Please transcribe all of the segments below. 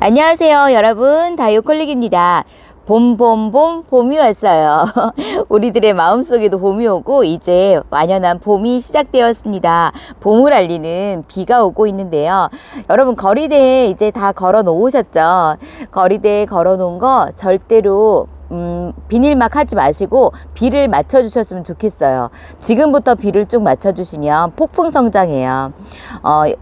안녕하세요 여러분, 다이어콜릭입니다. 봄이 왔어요. 우리들의 마음속에도 봄이 오고 이제 완연한 봄이 시작되었습니다. 봄을 알리는 비가 오고 있는데요. 여러분, 거리대에 이제 다 걸어 놓으셨죠? 거리대에 걸어 놓은 거 절대로 비닐막 하지 마시고 비를 맞춰 주셨으면 좋겠어요. 지금부터 비를 쭉 맞춰 주시면 폭풍 성장해요.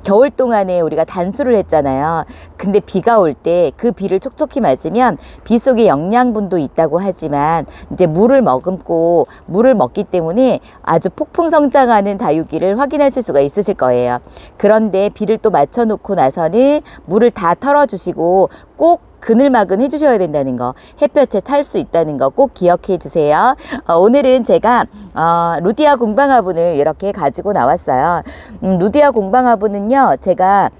겨울 동안에 우리가 단수를 했잖아요. 근데 비가 올 때 그 비를 촉촉히 맞으면 비 속에 영양분도 있다고 하지만 이제 물을 먹기 때문에 아주 폭풍 성장하는 다육이를 확인하실 수가 있으실 거예요. 그런데 비를 또 맞춰 놓고 나서는 물을 다 털어 주시고 꼭 그늘막은 해주셔야 된다는 거, 햇볕에 탈 수 있다는 거 꼭 기억해 주세요. 오늘은 제가 루디아 공방화분을 이렇게 가지고 나왔어요. 루디아 공방화분은요, 제가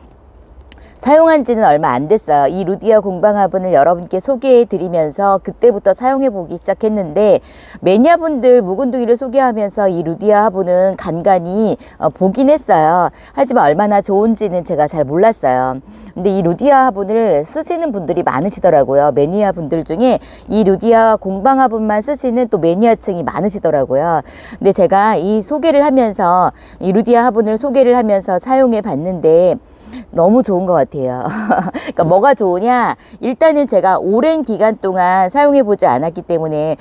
사용한 지는 얼마 안 됐어요. 이 루디아 공방화분을 여러분께 소개해 드리면서 그때부터 사용해 보기 시작했는데, 매니아분들 묵은둥이를 소개하면서 이 루디아 화분은 간간히 보긴 했어요. 하지만 얼마나 좋은지는 제가 잘 몰랐어요. 근데 이 루디아 화분을 쓰시는 분들이 많으시더라고요. 매니아 분들 중에 이 루디아 공방화분만 쓰시는 또 매니아층이 많으시더라고요. 근데 제가 이 루디아 화분을 소개를 하면서 사용해 봤는데 너무 좋은 것 같아요. 그러니까 뭐가 좋으냐, 일단은 제가 오랜 기간 동안 사용해 보지 않았기 때문에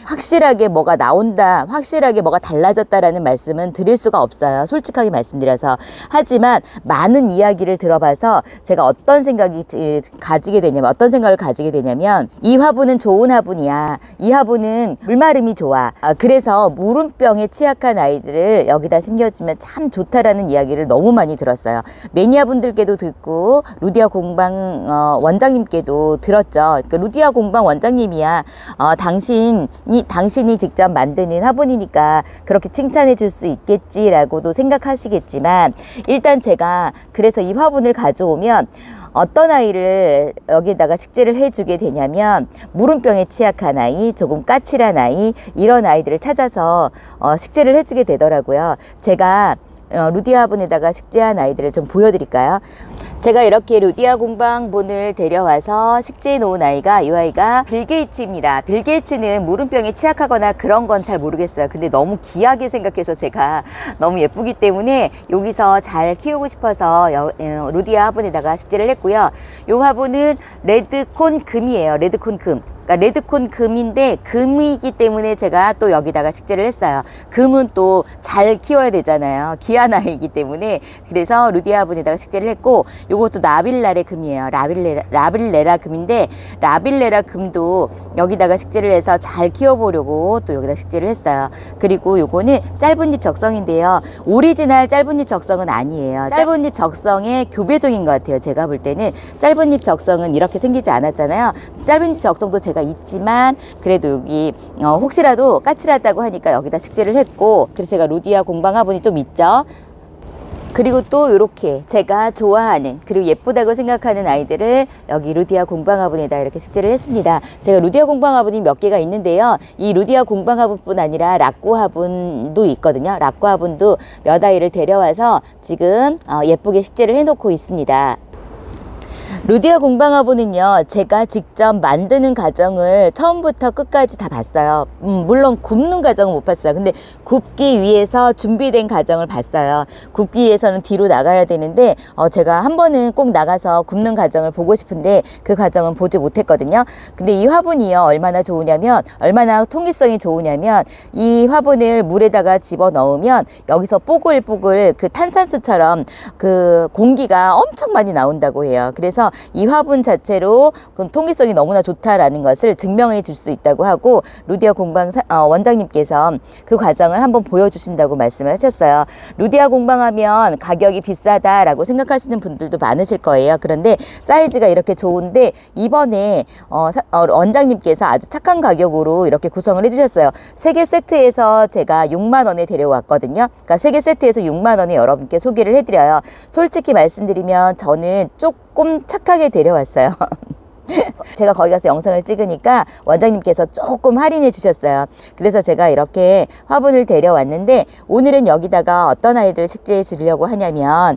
확실하게 뭐가 나온다, 확실하게 뭐가 달라졌다라는 말씀은 드릴 수가 없어요. 솔직하게 말씀드려서. 하지만 많은 이야기를 들어봐서 제가 어떤 생각을 가지게 되냐면 이 화분은 좋은 화분이야. 이 화분은 물마름이 좋아. 그래서 물음병에 취약한 아이들을 여기다 심겨주면 참 좋다라는 이야기를 너무 많이 들었어요. 매니아 분들께도 듣고 루디아 공방 원장님께도 들었죠. 그러니까 루디아 공방 원장님이야 당신이 직접 만드는 화분이니까 그렇게 칭찬해 줄 수 있겠지라고도 생각하시겠지만, 일단 제가 그래서 이 화분을 가져오면 어떤 아이를 여기다가 식재를 해주게 되냐면, 물음병에 취약한 아이, 조금 까칠한 아이, 이런 아이들을 찾아서 식재를 해주게 되더라고요. 제가 루디아 화분에다가 식재한 아이들을 좀 보여드릴까요? 제가 이렇게 루디아 공방분을 데려와서 식재해 놓은 아이가, 이 아이가 빌 게이츠입니다. 빌 게이츠는 물음병에 취약하거나 그런 건 잘 모르겠어요. 근데 너무 귀하게 생각해서 제가 너무 예쁘기 때문에 여기서 잘 키우고 싶어서 루디아 화분에다가 식재를 했고요. 이 화분은 레드콘 금이에요. 레드콘 금. 그러니까 레드콘 금인데 금이기 때문에 제가 또 여기다가 식재를 했어요. 금은 또 잘 키워야 되잖아요. 귀한 아이이기 때문에. 그래서 루디아 화분에다가 식재를 했고, 요것도 라빌라레 금이에요. 라빌레라 금인데, 라빌레라 금도 여기다가 식재를 해서 잘 키워보려고 또 여기다 식재를 했어요. 그리고 요거는 짧은잎 적성인데요. 오리지널 짧은잎 적성은 아니에요. 짧은잎 적성의 교배종인 것 같아요. 제가 볼 때는 짧은잎 적성은 이렇게 생기지 않았잖아요. 짧은잎 적성도 제가 있지만 그래도 여기 혹시라도 까칠하다고 하니까 여기다 식재를 했고, 그래서 제가 루디아 공방 화분이 좀 있죠. 그리고 또 이렇게 제가 좋아하는, 그리고 예쁘다고 생각하는 아이들을 여기 루디아 공방 화분에다 이렇게 식재를 했습니다. 제가 루디아 공방 화분이 몇 개가 있는데요. 이 루디아 공방 화분뿐 아니라 라꾸 화분도 있거든요. 라꾸 화분도 몇 아이를 데려와서 지금 예쁘게 식재를 해놓고 있습니다. 루디아 공방 화분은요, 제가 직접 만드는 과정을 처음부터 끝까지 다 봤어요. 물론 굽는 과정은 못 봤어요. 근데 굽기 위해서 준비된 과정을 봤어요. 굽기 위해서는 뒤로 나가야 되는데 제가 한 번은 꼭 나가서 굽는 과정을 보고 싶은데 그 과정은 보지 못했거든요. 근데 이 화분이요, 얼마나 통기성이 좋으냐면, 이 화분을 물에다가 집어 넣으면 여기서 뽀글뽀글 그 탄산수처럼 그 공기가 엄청 많이 나온다고 해요. 그래서 이 화분 자체로 통기성이 너무나 좋다라는 것을 증명해 줄 수 있다고 하고, 루디아 공방 원장님께서 그 과정을 한번 보여주신다고 말씀을 하셨어요. 루디아 공방 하면 가격이 비싸다라고 생각하시는 분들도 많으실 거예요. 그런데 사이즈가 이렇게 좋은데 이번에 원장님께서 아주 착한 가격으로 이렇게 구성을 해주셨어요. 3개 세트에서 제가 6만 원에 데려왔거든요. 그러니까 3개 세트에서 6만 원에 여러분께 소개를 해드려요. 솔직히 말씀드리면 저는 조금 착하게 데려왔어요. 제가 거기 가서 영상을 찍으니까 원장님께서 조금 할인해 주셨어요. 그래서 제가 이렇게 화분을 데려왔는데 오늘은 여기다가 어떤 아이들 식재해 주려고 하냐면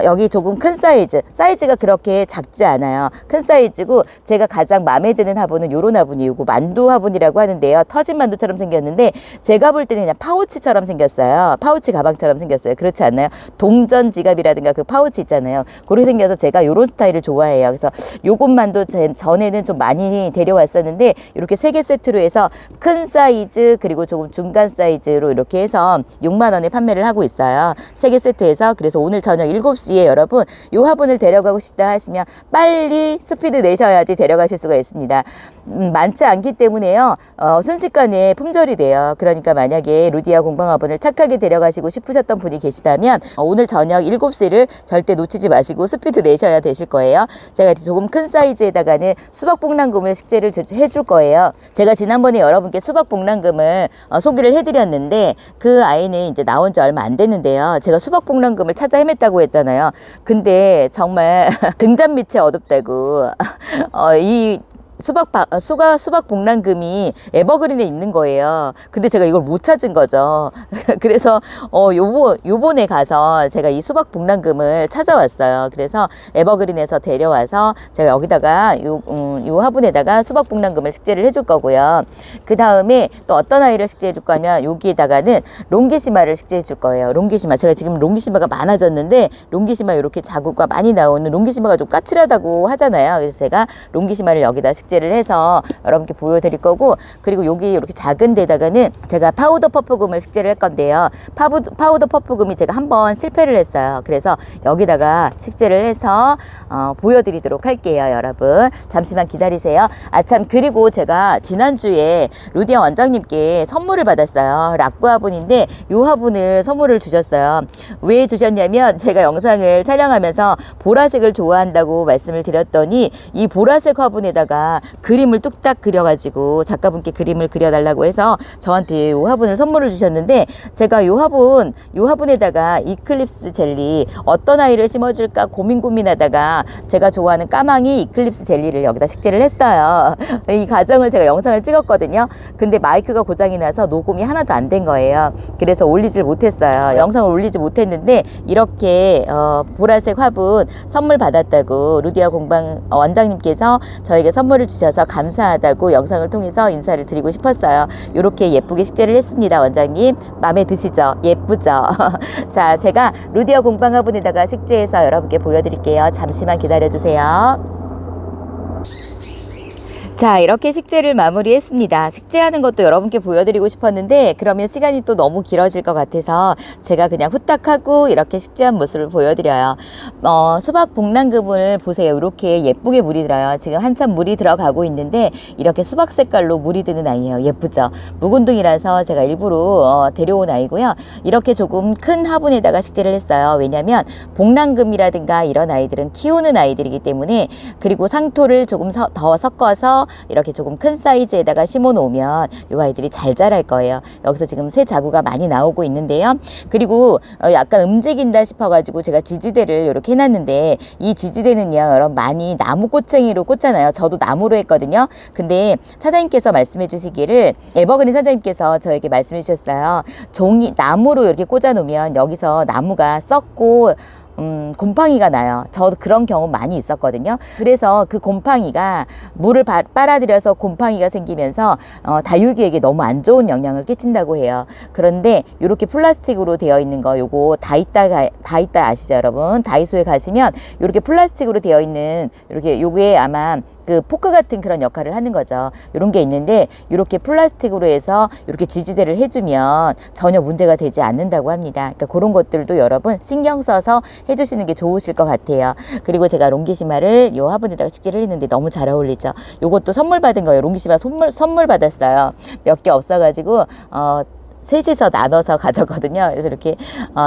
여기 조금 큰 사이즈가 그렇게 작지 않아요. 큰 사이즈고 제가 가장 마음에 드는 화분은 요런 화분이에요. 요거 만두 화분이라고 하는데요. 터진 만두처럼 생겼는데 제가 볼 때는 그냥 파우치처럼 생겼어요. 파우치 가방처럼 생겼어요. 그렇지 않나요? 동전 지갑이라든가 그 파우치 있잖아요. 그렇게 생겨서 제가 요런 스타일을 좋아해요. 그래서 요것만도 전에는 좀 많이 데려왔었는데 이렇게 3개 세트로 해서 큰 사이즈 그리고 조금 중간 사이즈로 이렇게 해서 6만 원에 판매를 하고 있어요. 3개 세트에서. 그래서 오늘 저녁 7시에 여러분 요 화분을 데려가고 싶다 하시면 빨리 스피드 내셔야지 데려가실 수가 있습니다. 많지 않기 때문에요. 순식간에 품절이 돼요. 그러니까 만약에 루디아 공방 화분을 착하게 데려가시고 싶으셨던 분이 계시다면 오늘 저녁 7시를 절대 놓치지 마시고 스피드 내셔야 되실 거예요. 제가 조금 큰 사이즈에다가는 수박복랑금을 식재를 해줄 거예요. 제가 지난번에 여러분께 수박복랑금을 소개를 해드렸는데 그 아이는 이제 나온 지 얼마 안 됐는데요. 제가 수박복랑금을 찾아 헤맸다고 했잖아요. 근데 정말 등잔 밑이 어둡다고 이 수박복랑금이 에버그린에 있는 거예요. 근데 제가 이걸 못 찾은 거죠. 그래서 요번에 가서 제가 이 수박복랑금을 찾아왔어요. 그래서 에버그린에서 데려와서 제가 여기다가 요 화분에다가 수박복랑금을 식재를 해줄 거고요. 그 다음에 또 어떤 아이를 식재해 줄 거냐면 여기에다가는 롱기시마를 식재해 줄 거예요. 롱기시마. 제가 지금 롱기시마가 많아졌는데 롱기시마 이렇게 자구가 많이 나오는 롱기시마가 좀 까칠하다고 하잖아요. 그래서 제가 롱기시마를 여기다 식재를 해서 여러분께 보여드릴 거고, 그리고 여기 이렇게 작은 데다가는 제가 파우더 퍼프금을 식재를 할 건데요. 파우더 퍼프금이 제가 한번 실패를 했어요. 그래서 여기다가 식재를 해서 보여드리도록 할게요. 여러분 잠시만 기다리세요. 참 그리고 제가 지난주에 루디아 원장님께 선물을 받았어요. 락구 화분인데 이 화분을 선물을 주셨어요. 왜 주셨냐면 제가 영상을 촬영하면서 보라색을 좋아한다고 말씀을 드렸더니 이 보라색 화분에다가 그림을 뚝딱 그려가지고 작가분께 그림을 그려달라고 해서 저한테 이 화분을 선물을 주셨는데 제가 이 화분에다가 이클립스 젤리 어떤 아이를 심어줄까 고민하다가 제가 좋아하는 까망이 이클립스 젤리를 여기다 식재를 했어요. 이 과정을 제가 영상을 찍었거든요. 근데 마이크가 고장이 나서 녹음이 하나도 안 된 거예요. 그래서 올리질 못했어요. 영상을 올리지 못했는데 이렇게 보라색 화분 선물 받았다고 루디아 공방 원장님께서 저에게 선물을 주셔서 감사하다고 영상을 통해서 인사를 드리고 싶었어요. 이렇게 예쁘게 식재를 했습니다. 원장님 마음에 드시죠? 예쁘죠? 자, 제가 루디아 공방 화분에다가 식재해서 여러분께 보여드릴게요. 잠시만 기다려주세요. 자, 이렇게 식재를 마무리했습니다. 식재하는 것도 여러분께 보여드리고 싶었는데 그러면 시간이 또 너무 길어질 것 같아서 제가 그냥 후딱 하고 이렇게 식재한 모습을 보여드려요. 수박 복랑금을 보세요. 이렇게 예쁘게 물이 들어요. 지금 한참 물이 들어가고 있는데 이렇게 수박 색깔로 물이 드는 아이예요. 예쁘죠? 묵은둥이라서 제가 일부러 데려온 아이고요. 이렇게 조금 큰 화분에다가 식재를 했어요. 왜냐면 복랑금이라든가 이런 아이들은 키우는 아이들이기 때문에, 그리고 상토를 조금 더 섞어서 이렇게 조금 큰 사이즈에다가 심어 놓으면 이 아이들이 잘 자랄 거예요. 여기서 지금 새 자구가 많이 나오고 있는데요. 그리고 약간 움직인다 싶어 가지고 제가 지지대를 이렇게 해놨는데 이 지지대는요 여러분 많이 나무 꼬챙이로 꽂잖아요. 저도 나무로 했거든요. 근데 사장님께서 말씀해 주시기를, 에버그린 사장님께서 저에게 말씀해 주셨어요. 나무로 이렇게 꽂아 놓으면 여기서 나무가 썩고 곰팡이가 나요. 저도 그런 경우 많이 있었거든요. 그래서 그 곰팡이가 물을 빨아들여서 곰팡이가 생기면서 다육이에게 너무 안 좋은 영향을 끼친다고 해요. 그런데 이렇게 플라스틱으로 되어 있는 거 요거 다이따 아시죠 여러분? 다이소에 가시면 이렇게 플라스틱으로 되어 있는 이렇게 요게 아마 그 포크 같은 그런 역할을 하는 거죠. 이런 게 있는데 이렇게 플라스틱으로 해서 이렇게 지지대를 해주면 전혀 문제가 되지 않는다고 합니다. 그러니까 그런 것들도 여러분 신경 써서 해주시는 게 좋으실 것 같아요. 그리고 제가 롱기시마를 이 화분에다가 식재를 했는데 너무 잘 어울리죠. 요것도 선물 받은 거예요. 롱기시마 선물 받았어요. 몇 개 없어가지고 셋이서 나눠서 가졌거든요. 그래서 이렇게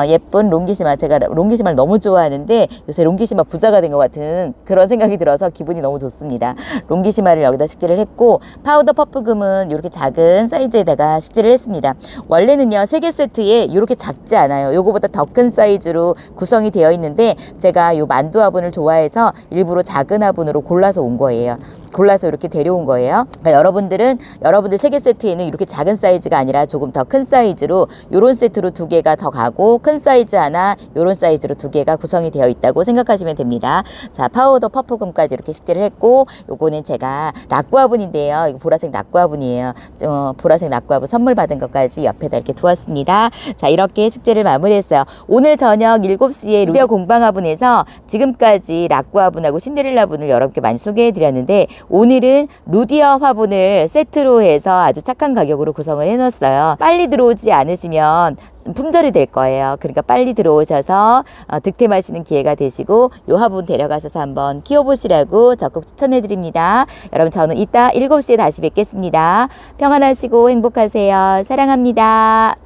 예쁜 롱기시마, 제가 롱기시마를 너무 좋아하는데 요새 롱기시마 부자가 된 것 같은 그런 생각이 들어서 기분이 너무 좋습니다. 롱기시마를 여기다 식재를 했고, 파우더 퍼프금은 이렇게 작은 사이즈에다가 식재를 했습니다. 원래는요 3개 세트에 이렇게 작지 않아요. 요거보다 더 큰 사이즈로 구성이 되어 있는데 제가 요 만두 화분을 좋아해서 일부러 작은 화분으로 골라서 온 거예요. 골라서 이렇게 데려온 거예요. 그러니까 여러분들 3개 세트에는 이렇게 작은 사이즈가 아니라 조금 더 큰 사이즈로 요런 세트로 2개가 더 가고, 큰 사이즈 하나 요런 사이즈로 2개가 구성이 되어 있다고 생각하시면 됩니다. 자, 파우더 퍼프금까지 이렇게 식재를 했고, 요거는 제가 락구 화분인데요. 이거 보라색 락구 화분이에요. 보라색 락구 화분 선물 받은 것까지 옆에다 이렇게 두었습니다. 자, 이렇게 식재를 마무리했어요. 오늘 저녁 7시에 루디어 공방 화분에서 지금까지 락구 화분하고 신데렐라 화분을 여러분께 많이 소개해 드렸는데, 오늘은 루디어 화분을 세트로 해서 아주 착한 가격으로 구성을 해놨어요. 빨리 들어오지 않으시면 품절이 될 거예요. 그러니까 빨리 들어오셔서 득템하시는 기회가 되시고, 요 화분 데려가셔서 한번 키워보시라고 적극 추천해 드립니다. 여러분, 저는 이따 7시에 다시 뵙겠습니다. 평안하시고 행복하세요. 사랑합니다.